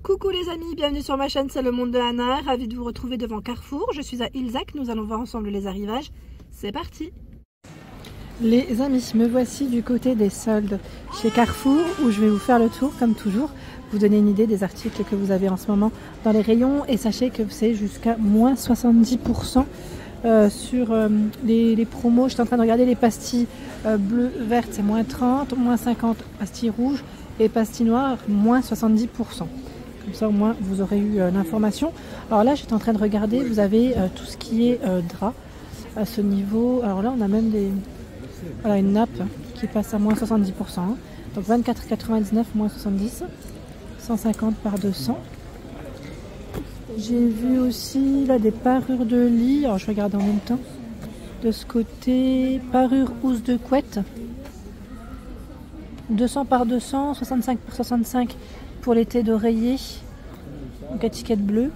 Coucou les amis, bienvenue sur ma chaîne, c'est le monde de Anna, ravie de vous retrouver devant Carrefour. Je suis à Ilzac, nous allons voir ensemble les arrivages. C'est parti! Les amis, me voici du côté des soldes chez Carrefour où je vais vous faire le tour comme toujours, vous donner une idée des articles que vous avez en ce moment dans les rayons et sachez que c'est jusqu'à moins 70% sur les promos. J'étais en train de regarder les pastilles bleues, vertes, c'est moins 30, moins 50 pastilles rouges et pastilles noires, moins 70%. Comme ça au moins vous aurez eu l'information. Alors là j'étais en train de regarder, vous avez tout ce qui est drap à ce niveau. Alors là on a même voilà, une nappe qui passe à moins 70%. Hein. Donc 24,99 moins 70, 150 par 200. J'ai vu aussi là des parures de lit. Alors je regarde en même temps. De ce côté, parure housse de couette. 200 par 200, 65 par 65 pour l'été d'oreiller. Donc étiquette bleue.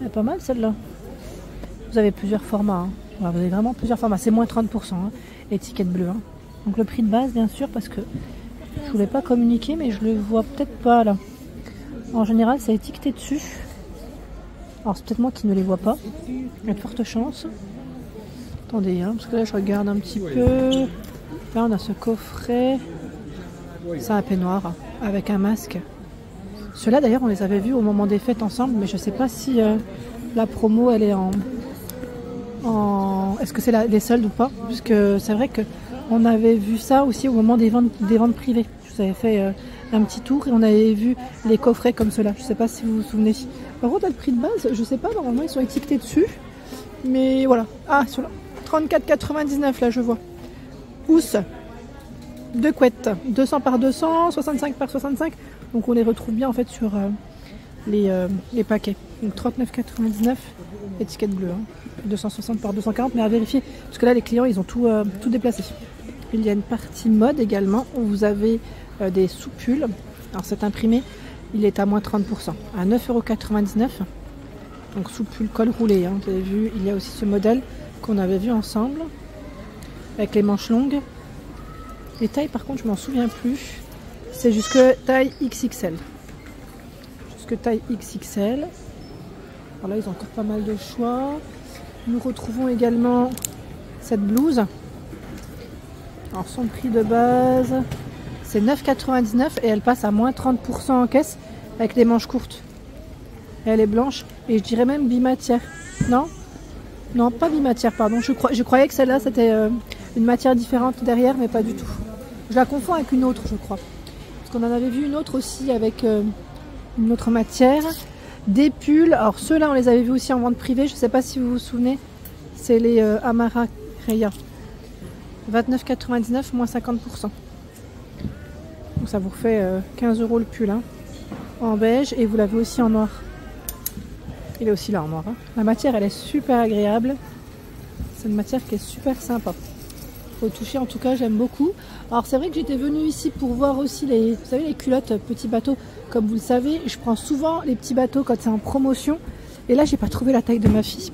Elle est pas mal celle-là. Vous avez plusieurs formats. Hein. Voilà, vous avez vraiment plusieurs formats. C'est moins 30%. Hein, étiquette bleue. Hein. Donc le prix de base bien sûr parce que je voulais pas communiquer mais je le vois peut-être pas là. En général c'est étiqueté dessus. Alors c'est peut-être moi qui ne les vois pas. Il y a de fortes chances. Attendez, hein, parce que là je regarde un petit peu. Là on a ce coffret. C'est un peignoir avec un masque. Ceux-là d'ailleurs on les avait vus au moment des fêtes ensemble, mais je sais pas si la promo elle est est-ce que c'est les soldes ou pas, puisque c'est vrai que on avait vu ça aussi au moment des ventes privées. Je vous avais fait un petit tour et on avait vu les coffrets comme ceux-là. Je sais pas si vous vous souvenez. Par contre, le prix de base, je sais pas, normalement ils sont étiquetés dessus, mais voilà. Ah, sur là, 34,99 là je vois. Housse de couette, 200 par 200, 65 par 65. Donc on les retrouve bien en fait sur les paquets. Donc 39,99, étiquette bleue, hein. 260 par 240, mais à vérifier parce que là les clients ils ont tout déplacé. Il y a une partie mode également où vous avez des sous-pulls. Alors cet imprimé il est à moins 30%, à 9,99 €. Donc sous-pull col roulé, hein. Vous avez vu, il y a aussi ce modèle qu'on avait vu ensemble avec les manches longues. Les tailles par contre je m'en souviens plus. C'est jusque taille XXL. Jusque taille XXL. Alors là, ils ont encore pas mal de choix. Nous retrouvons également cette blouse. Alors son prix de base, c'est 9,99 € et elle passe à moins 30% en caisse avec les manches courtes. Et elle est blanche et je dirais même bimatière. Non? Non, pas bimatière, pardon. Je croyais que celle-là, c'était une matière différente derrière, mais pas du tout. Je la confonds avec une autre, je crois. Parce qu'on en avait vu une autre aussi avec une autre matière. Des pulls, alors ceux-là on les avait vus aussi en vente privée, je ne sais pas si vous vous souvenez, c'est les Amara Reya. 29,99 moins 50%. Donc ça vous refait 15 € le pull, hein, en beige, et vous l'avez aussi en noir. Il est aussi là en noir. Hein. La matière elle est super agréable, c'est une matière qui est super sympa. Faut toucher, en tout cas j'aime beaucoup. Alors c'est vrai que j'étais venue ici pour voir aussi vous savez, les culottes petits bateaux. Comme vous le savez, je prends souvent les petits bateaux quand c'est en promotion. Et là j'ai pas trouvé la taille de ma fille.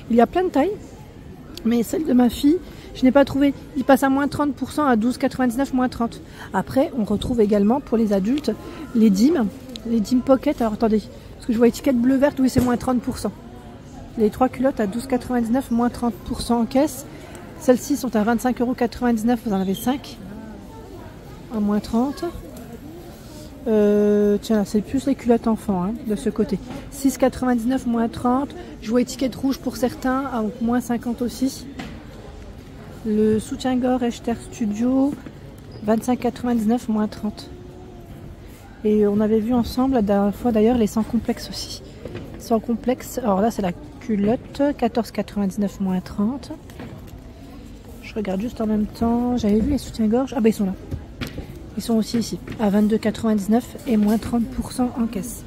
Il y a plein de tailles, mais celle de ma fille je n'ai pas trouvé. Il passe à moins 30%, à 12,99 moins 30. Après on retrouve également pour les adultes les DIM pocket. Alors attendez, parce que je vois étiquette bleu verte, oui c'est moins 30%. Les 3 culottes à 12,99 moins 30% en caisse. Celles-ci sont à 25,99 €, vous en avez 5 à moins 30. Tiens, c'est plus les culottes enfants, hein, de ce côté. 6,99 moins 30. Je vois étiquette rouge pour certains, à moins 50 aussi. Le soutien-gorge Echter Studio, 25,99 moins 30. Et on avait vu ensemble la dernière fois d'ailleurs les sans complexe aussi. Sans complexe, alors là c'est la culotte, 14,99 moins 30. Je regarde juste en même temps. J'avais vu les soutiens-gorge. Ah ben ils sont là. Ils sont aussi ici. À 22,99 et moins 30% en caisse.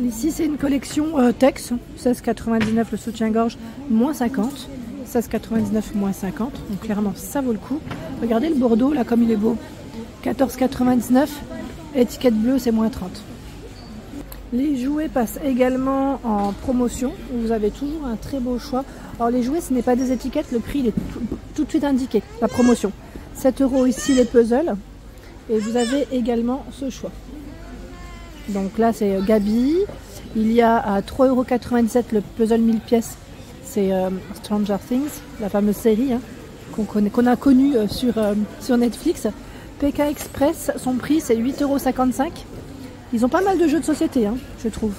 Ici c'est une collection Tex. 16,99 le soutien-gorge, moins 50. 16,99 moins 50. Donc clairement ça vaut le coup. Regardez le bordeaux là comme il est beau. 14,99. Étiquette bleue c'est moins 30. Les jouets passent également en promotion. Vous avez toujours un très beau choix. Alors les jouets, ce n'est pas des étiquettes, le prix il est tout de suite indiqué, la promotion. 7 € ici les puzzles. Et vous avez également ce choix. Donc là c'est Gabi. Il y a à 3,97 € le puzzle 1000 pièces. C'est Stranger Things, la fameuse série hein, qu'on a connue sur Netflix. PK Express, son prix c'est 8,55 €. Ils ont pas mal de jeux de société, hein, je trouve.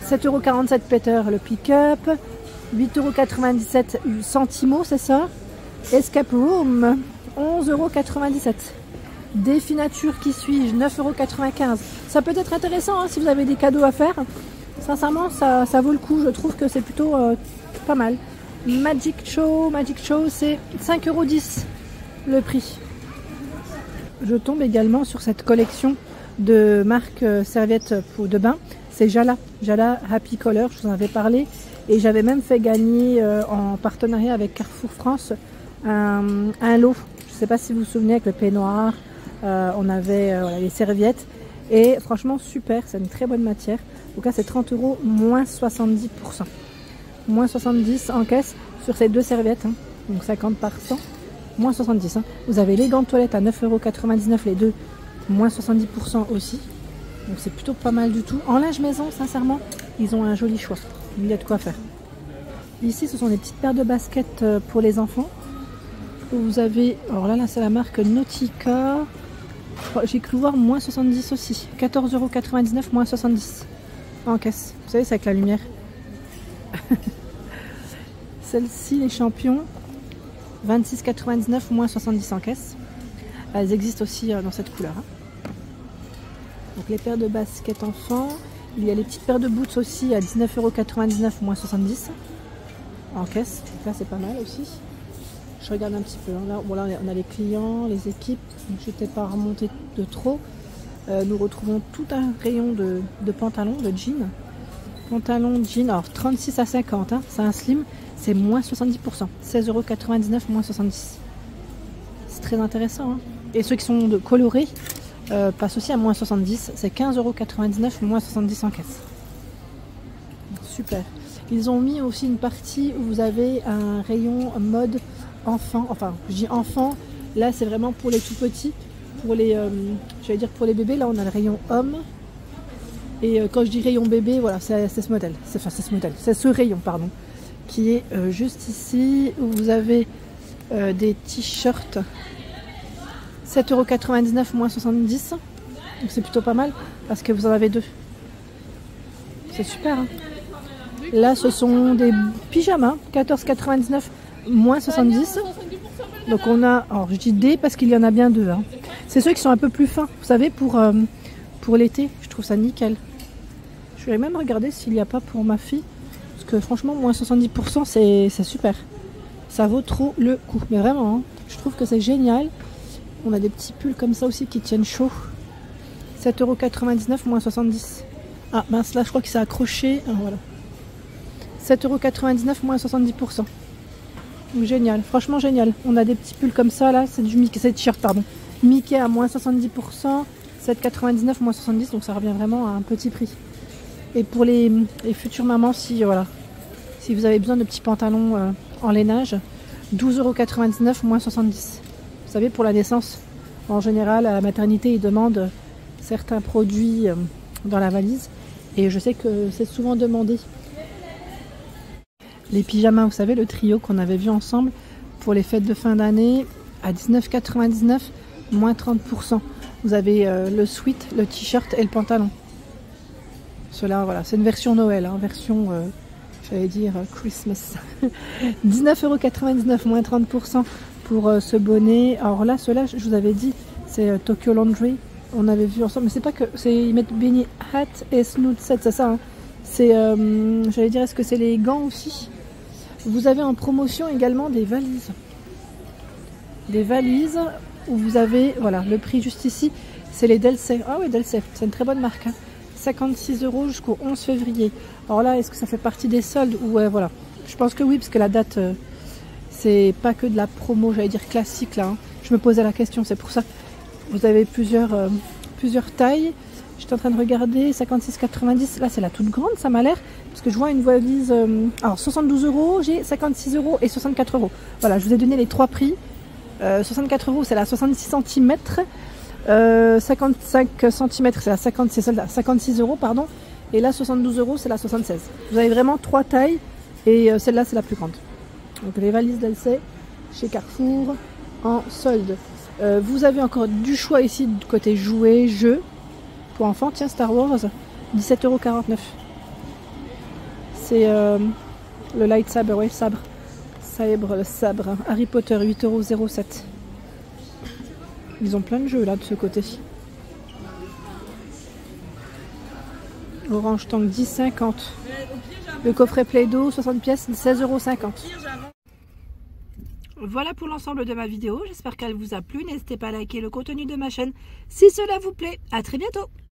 7,47 € Peter le pick-up. 8,97 € Santimo, c'est ça. Escape Room, 11,97 €. Défi nature, qui suis-je, 9,95 €. Ça peut être intéressant hein, si vous avez des cadeaux à faire. Sincèrement, ça vaut le coup. Je trouve que c'est plutôt pas mal. Magic Show, c'est 5,10 € le prix. Je tombe également sur cette collection de marques serviettes de bain. C'est Jala Happy Color, je vous en avais parlé. Et j'avais même fait gagner en partenariat avec Carrefour France un lot. Je ne sais pas si vous vous souvenez avec le peignoir. On avait voilà, les serviettes. Et franchement, super, c'est une très bonne matière. Donc là, c'est 30 € moins 70%. Moins 70 en caisse sur ces deux serviettes. Hein. Donc 50 par 100, moins 70. Hein. Vous avez les gants de toilette à 9,99 € les deux, moins 70% aussi. Donc c'est plutôt pas mal du tout. En linge maison, sincèrement, ils ont un joli choix. Il y a de quoi faire. Ici, ce sont des petites paires de baskets pour les enfants. Vous avez, alors là c'est la marque Nautica. J'ai cru voir moins 70 aussi. 14,99 €, moins 70 en caisse. Vous savez, c'est avec la lumière. Celle-ci, les champions, 26,99 €, moins 70 en caisse. Elles existent aussi dans cette couleur. Hein. Donc les paires de baskets enfants. Il y a les petites paires de boots aussi à 19,99 €, moins 70 en caisse. Donc là, c'est pas mal aussi. Je regarde un petit peu. Là, bon, là, on a les clients, les équipes. Donc, je n'étais pas remontée de trop. Nous retrouvons tout un rayon de pantalons, de jeans. Pantalon jean, alors 36 à 50. Hein, c'est un slim. C'est moins 70%. 16,99 €, moins 70. C'est très intéressant. Hein. Et ceux qui sont colorés passent aussi à moins 70. C'est 15,99 €, moins 70 en caisse. Super. Ils ont mis aussi une partie où vous avez un rayon mode enfant, enfin je dis enfant, là c'est vraiment pour les tout petits, pour les, j'allais dire pour les bébés, là on a le rayon homme, et quand je dis rayon bébé, voilà, c'est ce modèle, c'est ce rayon, pardon, qui est juste ici, où vous avez des t-shirts, 7,99 € moins 70, donc c'est plutôt pas mal, parce que vous en avez deux, c'est super, hein. Là ce sont des pyjamas, 14,99 € moins 70. Donc on a, alors je dis des parce qu'il y en a bien deux. Hein. C'est ceux qui sont un peu plus fins, vous savez, pour l'été. Je trouve ça nickel. Je vais même regarder s'il n'y a pas pour ma fille. Parce que franchement, moins 70%, c'est super. Ça vaut trop le coup. Mais vraiment, hein, je trouve que c'est génial. On a des petits pulls comme ça aussi qui tiennent chaud. 7,99 € moins 70. Ah mince, là je crois que c'est accroché. Ah, voilà. 7,99 € moins 70%. Génial, franchement génial. On a des petits pulls comme ça là, c'est du Mickey, c'est t-shirt pardon. Mickey à moins 70%, 7,99 € moins 70, donc ça revient vraiment à un petit prix. Et pour les futures mamans, si voilà, si vous avez besoin de petits pantalons en lainage, 12,99 € moins 70. Vous savez, pour la naissance, en général à la maternité, ils demandent certains produits dans la valise, et je sais que c'est souvent demandé. Les pyjamas, vous savez, le trio qu'on avait vu ensemble pour les fêtes de fin d'année à 19,99 €, moins 30%. Vous avez le sweat, le t-shirt et le pantalon. Cela, voilà, c'est une version Noël, hein, version, j'allais dire Christmas. 19,99 €, moins 30% pour ce bonnet. Alors là, cela, je vous avais dit, c'est Tokyo Laundry. On avait vu ensemble, mais c'est pas que, ils mettent beanie hat et snoot set, c'est ça. Hein. C'est, j'allais dire, est-ce que c'est les gants aussi? Vous avez en promotion également des valises. Des valises où vous avez, voilà, le prix juste ici, c'est les Delsey. Ah oui, Delsey, c'est une très bonne marque. Hein. 56 € jusqu'au 11 février. Alors là, est-ce que ça fait partie des soldes? Ou voilà. Je pense que oui, parce que la date, c'est pas que de la promo, j'allais dire classique là. Hein. Je me posais la question, c'est pour ça. Vous avez plusieurs tailles. J'étais en train de regarder, 56,90. Là, c'est la toute grande, ça m'a l'air. Parce que je vois une valise. Alors, 72 €, j'ai 56 € et 64 €. Voilà, je vous ai donné les trois prix. 64 €, c'est la 66 cm. 55 cm, c'est la 50, c'est celle-là, 56 €, pardon. Et là, 72 €, c'est la 76. Vous avez vraiment 3 tailles. Et celle-là, c'est la plus grande. Donc les valises d'Elsey chez Carrefour en solde. Vous avez encore du choix ici du côté jouets, jeux. Pour enfants, tiens, Star Wars, 17,49 €. C'est le lightsaber, ouais, sabre. Le sabre. Harry Potter, 8,07 €. Ils ont plein de jeux là de ce côté. Orange Tank, 10,50 €. Le coffret Play-Doh, 60 pièces, 16,50 €. Voilà pour l'ensemble de ma vidéo. J'espère qu'elle vous a plu. N'hésitez pas à liker le contenu de ma chaîne si cela vous plaît. À très bientôt.